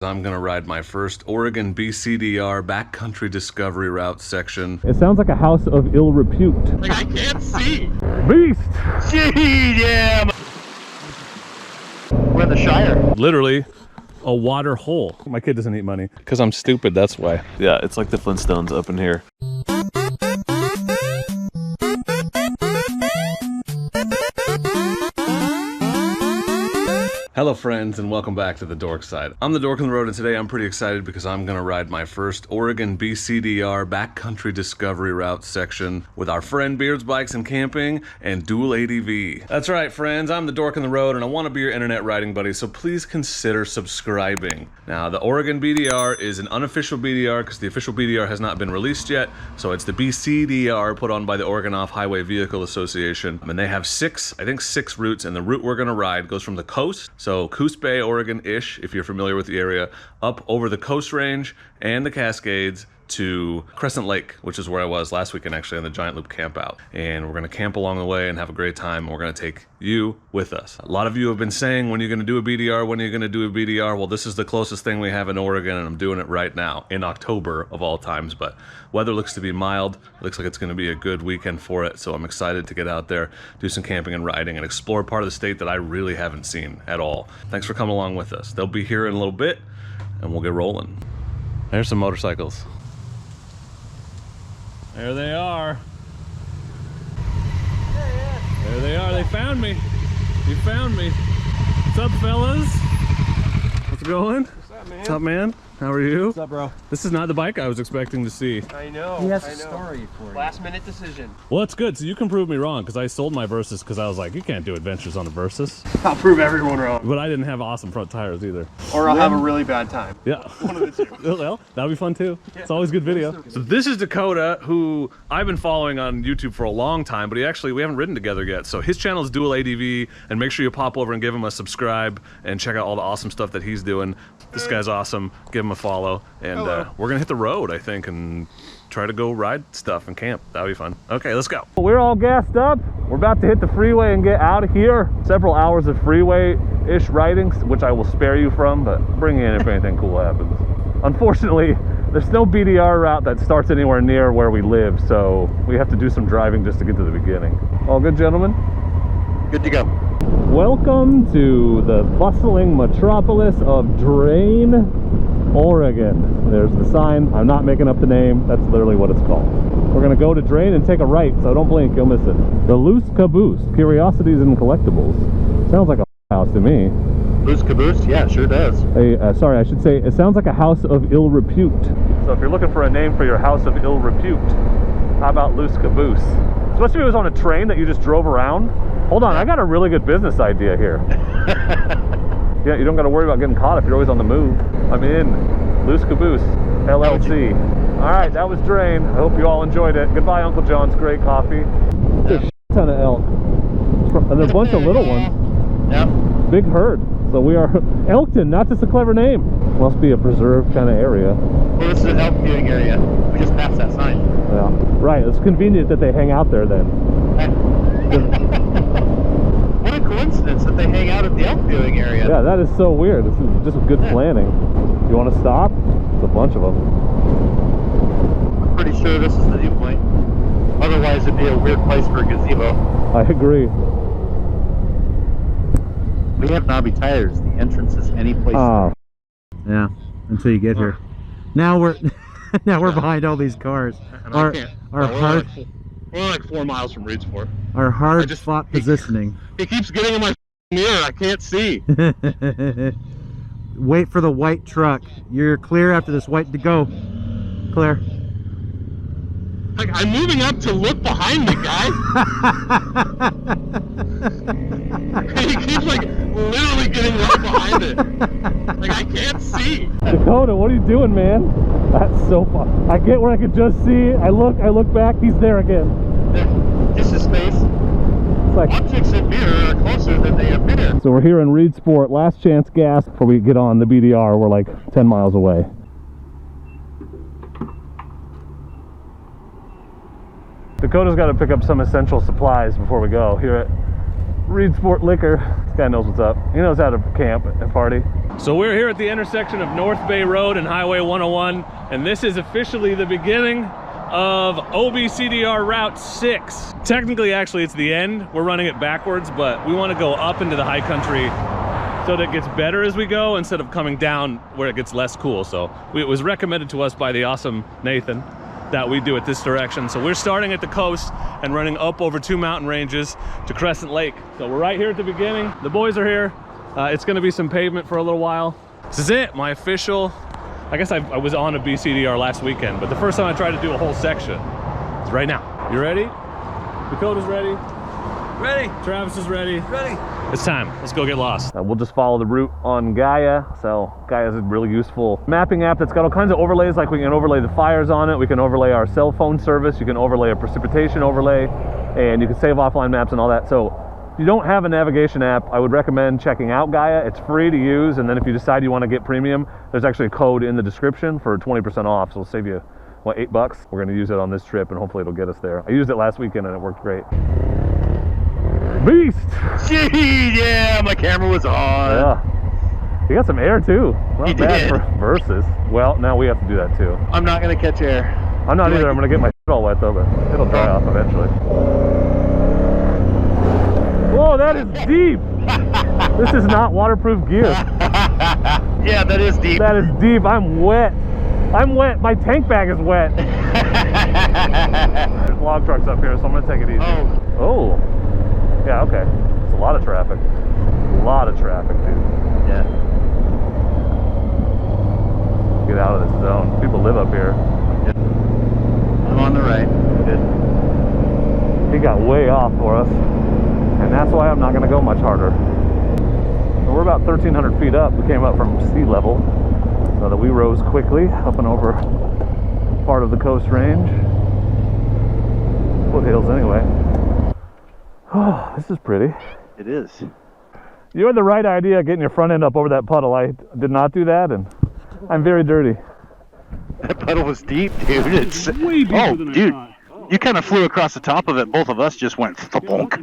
I'm gonna ride my first Oregon BDR Backcountry Discovery Route section. It sounds like a house of ill repute. Like, I can't see. Beast! Gee, yeah. We're in the Shire. Literally a water hole. My kid doesn't eat money. Because I'm stupid, that's why. Yeah, it's like the Flintstones up in here. Hello friends, and welcome back to the Dork Side. I'm the Dork on the road, and today I'm pretty excited because I'm gonna ride my first Oregon BDR Backcountry Discovery Route section with our friend Beards Bikes and Camping and Dual ADV. That's right friends, I'm the Dork on the road and I want to be your internet riding buddy, so please consider subscribing. Now the Oregon BDR is an unofficial BDR because the official BDR has not been released yet, so it's the BCDR put on by the Oregon Off-Highway Vehicle Association, and they have six routes, and the route we're gonna ride goes from the coast, so Coos Bay, Oregon-ish, if you're familiar with the area, up over the Coast Range and the Cascades to Crescent Lake, which is where I was last weekend actually on the Giant Loop camp out. And we're gonna camp along the way and have a great time, and we're gonna take you with us. A lot of you have been saying, when are you gonna do a BDR? When are you gonna do a BDR? Well, this is the closest thing we have in Oregon, and I'm doing it right now in October of all times, but weather looks to be mild. It looks like it's gonna be a good weekend for it, so I'm excited to get out there, do some camping and riding, and explore part of the state that I really haven't seen at all. Thanks for coming along with us. They'll be here in a little bit, and we'll get rolling. There's some motorcycles. There they are. There they are. They found me. You found me. What's up, fellas? What's going? What's up, man? What's up, man? How are you? What's up, bro? This is not the bike I was expecting to see. I know. He has a story for you. Last minute decision. Well, it's good. So you can prove me wrong, because I sold my Versus because I was like, you can't do adventures on the Versus. I'll prove everyone wrong. But I didn't have awesome front tires either. Or I'll have a really bad time. Yeah. One of the two. Well, that'll be fun too. It's always a good video. So this is Dakota, who I've been following on YouTube for a long time, but we haven't ridden together yet. So his channel is Dual ADV, and make sure you pop over and give him a subscribe and check out all the awesome stuff that he's doing. This guy's awesome. Give him a follow. And we're gonna hit the road, I think, and try to go ride stuff and camp. That'll be fun. Okay, let's go. We're all gassed up. We're about to hit the freeway and get out of here. Several hours of freeway-ish riding, which I will spare you from, but bring in if anything cool happens. Unfortunately, there's no BDR route that starts anywhere near where we live, so we have to do some driving just to get to the beginning. All good, gentlemen? Good to go. Welcome to the bustling metropolis of Drain, Oregon. There's the sign. I'm not making up the name. That's literally what it's called. We're gonna go to Drain and take a right, so don't blink, you'll miss it. The Loose Caboose, Curiosities and Collectibles. Sounds like a house to me. Loose Caboose? Yeah, sure does. Hey, sorry, I should say, it sounds like a house of ill repute. So if you're looking for a name for your house of ill repute, how about Loose Caboose? Especially if it was on a train that you just drove around. Hold on, I got a really good business idea here. Yeah, you don't got to worry about getting caught if you're always on the move. I'm in. Loose Caboose, LLC. All right, that was Drain. I hope you all enjoyed it. Goodbye, Uncle John's great coffee. There's a ton of elk. And there's a bunch of little ones. Yeah. Big herd. So we are Elkton, not just a clever name. Must be a preserved kind of area. Well, this is an elk viewing area. We just passed that sign. Yeah. Right, it's convenient that they hang out there then. What a coincidence that they hang out at the elk viewing area. Yeah, that is so weird. This is just good planning. You want to stop? There's a bunch of them. I'm pretty sure this is the viewpoint. Otherwise, it'd be a weird place for a gazebo. I agree. We have knobby tires. The entrance is any place. Oh. Yeah, until you get here. Now we're behind all these cars. Our hard, we're like 4 miles from Reedsport. our hard fought positioning. He keeps getting in my mirror. I can't see. Wait for the white truck. You're clear after this white to go. Clear. Like, I'm moving up to look behind me, guy. He keeps like literally getting right behind it. Like, I can't see. Dakota, what are you doing, man? That's so fun. I get where I could just see. I look back, he's there again. Just his face. It's like, Objects in mirror are closer than they appear. so we're here in Reedsport. Last chance gas before we get on the BDR. We're like 10 miles away. Dakota's got to pick up some essential supplies before we go here at Reedsport Liquor. This guy knows what's up. He knows how to camp and party. So we're here at the intersection of North Bay Road and Highway 101, and this is officially the beginning of OBDR Route 6. Technically, actually, it's the end. We're running it backwards, but we want to go up into the high country so that it gets better as we go instead of coming down where it gets less cool. So it was recommended to us by the awesome Nathan that we do it this direction. So we're starting at the coast and running up over 2 mountain ranges to Crescent Lake. So we're right here at the beginning. The boys are here. It's going to be some pavement for a little while. This is it, my official. I guess I was on a BCDR last weekend, but the first time I tried to do a whole section is right now. You ready? Dakota's ready. Ready. Travis is ready. Ready. It's time. Let's go get lost. We'll just follow the route on Gaia. So Gaia is a really useful mapping app that's got all kinds of overlays. Like we can overlay the fires on it. We can overlay our cell phone service. You can overlay a precipitation overlay, and you can save offline maps and all that. So if you don't have a navigation app, I would recommend checking out Gaia. It's free to use, and then if you decide you want to get premium, there's actually a code in the description for 20% off. So it'll save you, what, $8? We're going to use it on this trip, and hopefully it'll get us there. I used it last weekend, and it worked great. Beast! Yeah, my camera was on. Yeah. You got some air too. Not bad for versus. Well, now we have to do that too. I'm not gonna catch air. I'm not either. I'm gonna get my shit all wet though, but it'll dry off eventually. Whoa, that is deep. This is not waterproof gear. Yeah, that is deep. That is deep. I'm wet. I'm wet. My tank bag is wet. There's log trucks up here, so I'm gonna take it easy. Oh. Yeah, okay. It's a lot of traffic. A lot of traffic, dude. Yeah. Get out of this zone. People live up here. Yep. I'm on the right. Good. He got way off for us, and that's why I'm not going to go much harder. So we're about 1,300 feet up. We came up from sea level, so that we rose quickly up and over part of the coast range. Foothills, anyway. Oh, this is pretty. It is. You had the right idea getting your front end up over that puddle. I did not do that, and I'm very dirty. That puddle was deep, dude. It's way deeper than dude. I thought. You kind of flew across the top of it. Both of us just went thump.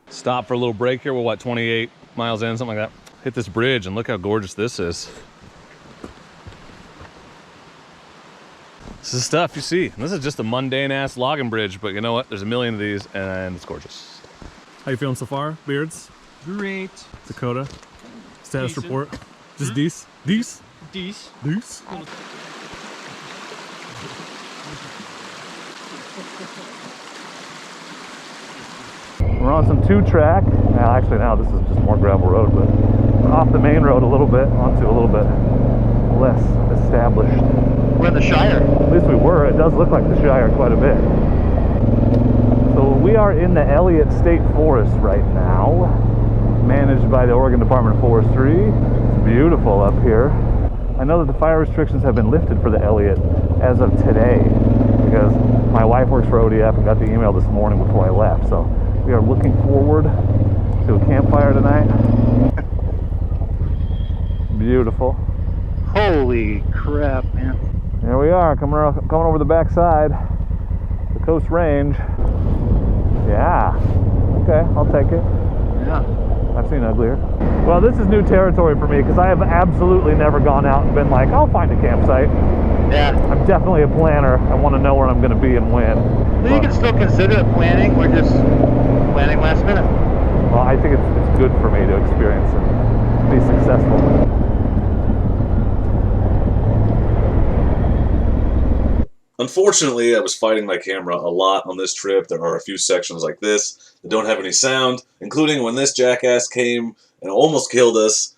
Stop for a little break here. We're what, 28 miles in, something like that. Hit this bridge and look how gorgeous this is. This is stuff you see. This is just a mundane ass logging bridge, but you know what? There's a million of these and it's gorgeous. How you feeling so far, Beards? Great. Dakota? Status Decent. report? Just Dees? Dees? Dees. Dees? We're on some 2-track. Now, actually now this is just more gravel road, but we're off the main road a little bit onto a little bit less established. We're in the Shire. At least we were. It does look like the Shire quite a bit. So we are in the Elliot State Forest right now, managed by the Oregon Department of Forestry. It's beautiful up here. I know that the fire restrictions have been lifted for the Elliot as of today, because my wife works for ODF and got the email this morning before I left. So we are looking forward to a campfire tonight. Beautiful. Holy crap, man. Here we are, coming over the backside, the Coast Range. Yeah, okay, I'll take it. Yeah. I've seen uglier. Well, this is new territory for me because I have absolutely never gone out and been like, I'll find a campsite. Yeah. I'm definitely a planner. I want to know where I'm going to be and when. Well, you can still consider it planning. We're just planning last minute. Well, I think it's good for me to experience and be successful. Unfortunately, I was fighting my camera a lot on this trip. There are a few sections like this that don't have any sound, including when this jackass came and almost killed us.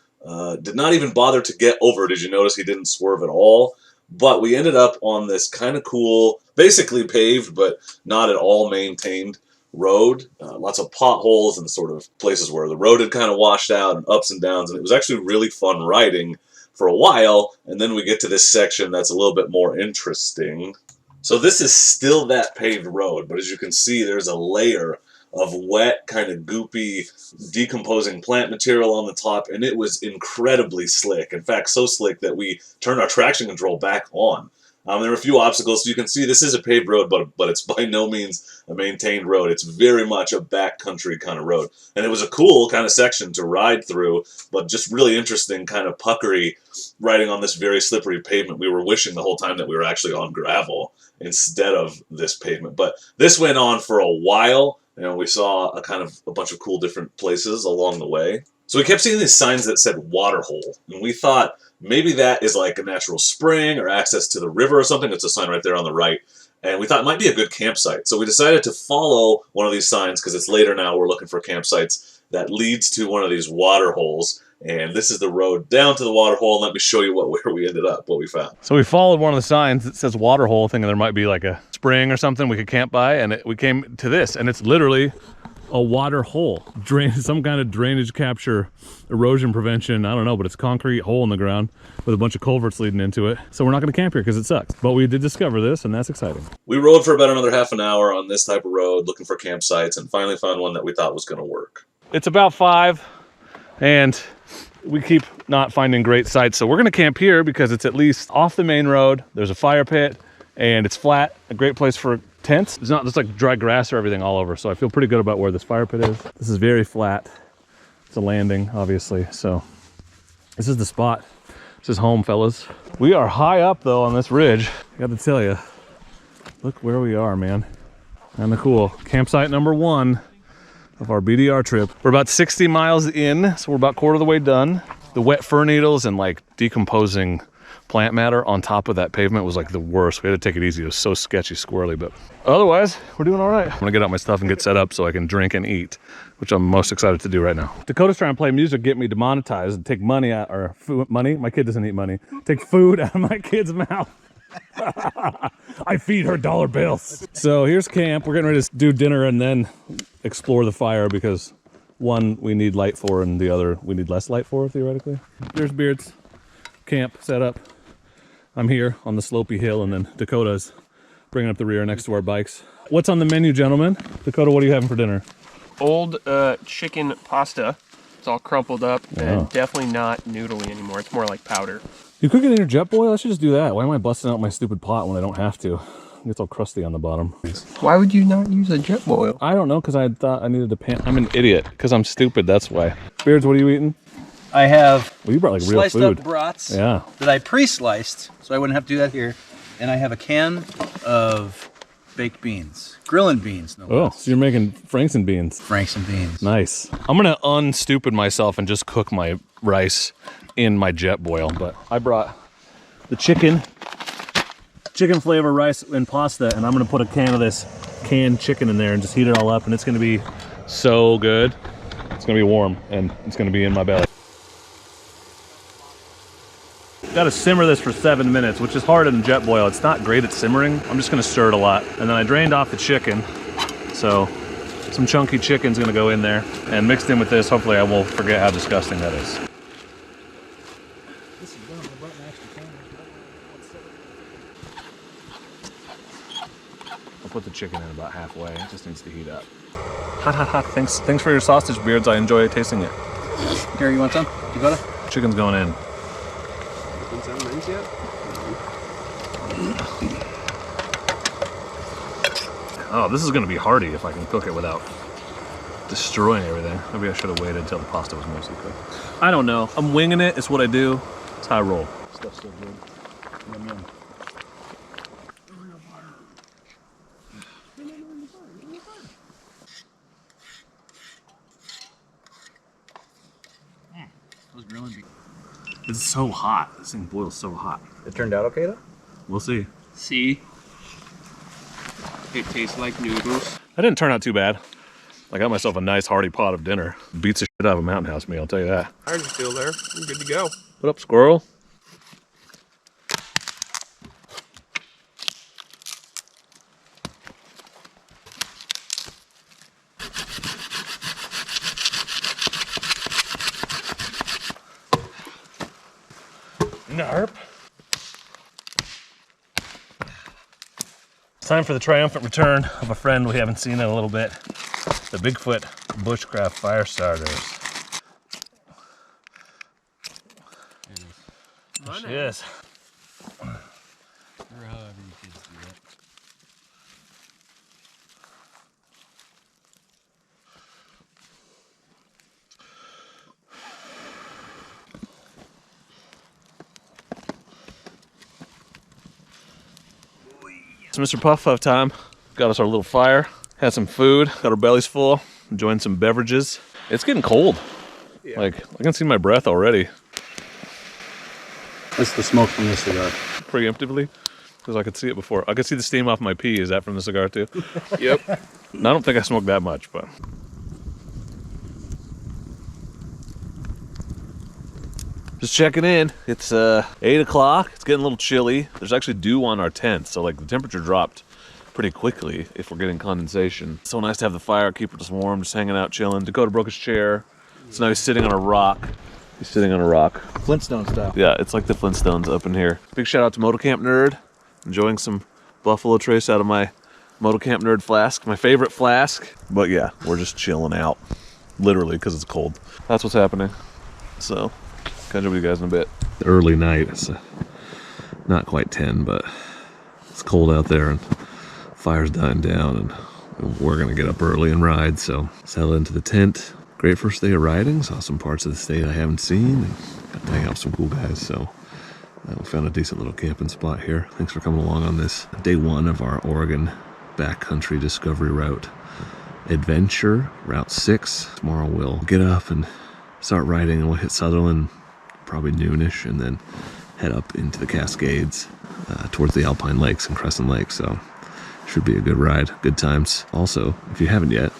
Did not even bother to get over. Did you notice he didn't swerve at all? But we ended up on this kind of cool, basically paved, but not at all maintained road. Lots of potholes and sort of places where the road had kind of washed out and ups and downs. And it was actually really fun riding for a while. And then we get to this section that's a little bit more interesting. So this is still that paved road, but as you can see, there's a layer of wet, kind of goopy, decomposing plant material on the top, and it was incredibly slick. In fact, so slick that we turned our traction control back on. There were a few obstacles. So you can see this is a paved road, but it's by no means a maintained road. It's very much a backcountry kind of road. And it was a cool kind of section to ride through, but just really interesting kind of puckery riding on this very slippery pavement. We were wishing the whole time that we were actually on gravel instead of this pavement. But this went on for a while. You know, we saw a bunch of cool different places along the way. So we kept seeing these signs that said water hole, and we thought maybe that is like a natural spring or access to the river or something. It's a sign right there on the right. And we thought it might be a good campsite. So we decided to follow one of these signs because it's later now. We're looking for campsites that leads to one of these water holes. And this is the road down to the water hole. And let me show you where we ended up, what we found. So we followed one of the signs that says water hole, thinking there might be like a spring or something we could camp by. And we came to this, and it's literally a water hole. Some kind of drainage capture, erosion prevention, I don't know, but it's a concrete hole in the ground with a bunch of culverts leading into it. So we're not gonna camp here because it sucks. But we did discover this, and that's exciting. We rode for about another half an hour on this type of road looking for campsites and finally found one that we thought was gonna work. It's about 5, and we keep not finding great sites. So we're gonna camp here because it's at least off the main road. There's a fire pit, and it's flat, a great place for tents. It's not just like dry grass or everything all over, so I feel pretty good about where this fire pit is. This is very flat. It's a landing, obviously, so this is the spot. This is home, fellas. We are high up, though, on this ridge. I got to tell you, look where we are, man. Kinda cool. Campsite number 1 of our BDR trip. We're about 60 miles in, so we're about quarter of the way done. The wet fir needles and like decomposing plant matter on top of that pavement was like the worst. We had to take it easy. It was so sketchy, squirrely, but otherwise we're doing all right. I'm gonna get out my stuff and get set up so I can drink and eat, which I'm most excited to do right now. Dakota's trying to play music, get me demonetized, and take money out, or food, money? My kid doesn't eat money. Take food out of my kid's mouth. I feed her dollar bills. So here's camp. We're getting ready to do dinner and then explore the fire because one we need light for and the other we need less light for, theoretically. There's Beard's camp set up. I'm here on the slopey hill, and then Dakota's bringing up the rear next to our bikes. What's on the menu, gentlemen? Dakota, what are you having for dinner? Old chicken pasta. It's all crumpled up and definitely not noodly anymore. It's more like powder. You cook it in your jet boil? I should just do that. Why am I busting out my stupid pot when I don't have to? It gets all crusty on the bottom. Why would you not use a jet boil? I don't know, because I thought I needed a pan. I'm an idiot, because I'm stupid, that's why. Beards, what are you eating? I have Well, you brought like real sliced food. up brats Yeah. that I pre-sliced, so I wouldn't have to do that here. And I have a can of baked beans, grilling beans. No Oh, less. so you're making Franks and beans. Franks and beans. Nice. I'm gonna unstupid myself and just cook my rice in my jet boil, but I brought the chicken flavor rice and pasta, and I'm gonna put a can of this canned chicken in there and just heat it all up, and it's gonna be so good. It's gonna be warm, and it's gonna be in my belly. Got to simmer this for 7 minutes, which is hard in a jet boil. It's not great at simmering. I'm just gonna stir it a lot. And then I drained off the chicken. So some chunky chicken's gonna go in there. And mixed in with this, hopefully I won't forget how disgusting that is. I'll put the chicken in about halfway. It just needs to heat up. Hot, hot, hot. Thanks for your sausage, Beards. I enjoy tasting it. Here, you want some? Dakota? Chicken's going in. Oh, this is gonna be hearty if I can cook it without destroying everything. Maybe I should have waited until the pasta was mostly cooked. I don't know. I'm winging it. It's what I do. It's how I roll. Stuff's so good. Yum, yum. Those grilling beans. It's so hot. This thing boils so hot. It turned out okay though? We'll see. See? It tastes like noodles. That didn't turn out too bad. I got myself a nice hearty pot of dinner. Beats the shit out of a Mountain House meal, I'll tell you that. Iron's still there. I'm good to go. What up, squirrel? Narp. It's time for the triumphant return of a friend we haven't seen in a little bit. The Bigfoot Bushcraft Fire Starters. There she is. Or however you kids do that. It's Mr. Puff Puff time. Got us our little fire, had some food, got our bellies full, enjoying some beverages. It's getting cold. Yeah. Like, I can see my breath already. That's the smoke from the cigar. Preemptively, because I could see it before. I could see the steam off my pee. Is that from the cigar too? Yep. And I don't think I smoked that much, but. Just checking in. It's 8 o'clock. It's getting a little chilly. There's actually dew on our tent, so like the temperature dropped pretty quickly if we're getting condensation. So nice to have the fire, keep us warm, just hanging out, chilling. Dakota broke his chair. So now he's sitting on a rock. He's sitting on a rock. Flintstone style. Yeah, it's like the Flintstones up in here. Big shout out to Moto Camp Nerd. Enjoying some Buffalo Trace out of my Moto Camp Nerd flask. My favorite flask. But yeah, we're just chilling out. Literally, because it's cold. That's what's happening. So, catch up with you guys in a bit. Early night. It's not quite 10, but it's cold out there and fire's dying down, and we're gonna get up early and ride. So settle into the tent. Great first day of riding. Saw some parts of the state I haven't seen, and got to hang out with some cool guys. So we found a decent little camping spot here. Thanks for coming along on this day 1 of our Oregon Backcountry Discovery Route adventure, Route 6. Tomorrow we'll get up and start riding, and we'll hit Sutherland probably noonish, and then head up into the Cascades towards the Alpine Lakes and Crescent Lake. So should be a good ride, good times. Also, if you haven't yet,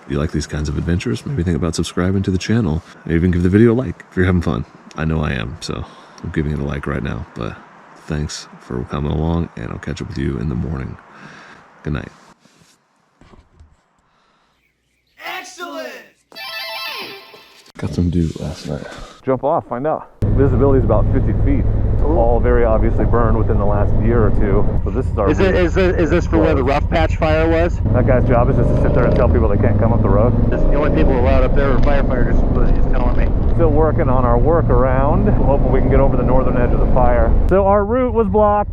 if you like these kinds of adventures, maybe think about subscribing to the channel. Maybe even give the video a like if you're having fun. I know I am, so I'm giving it a like right now. But thanks for coming along, and I'll catch up with you in the morning. Good night. Excellent! Got some dew last night. Jump off, find out. Visibility is about 50 feet. All very obviously burned within the last year or two. So this is our Is this for where the rough patch fire was? That guy's job is just to sit there and tell people they can't come up the road. The only people allowed up there were firefighters, was he's telling me. Still working on our workaround. Hoping we can get over the northern edge of the fire. So our route was blocked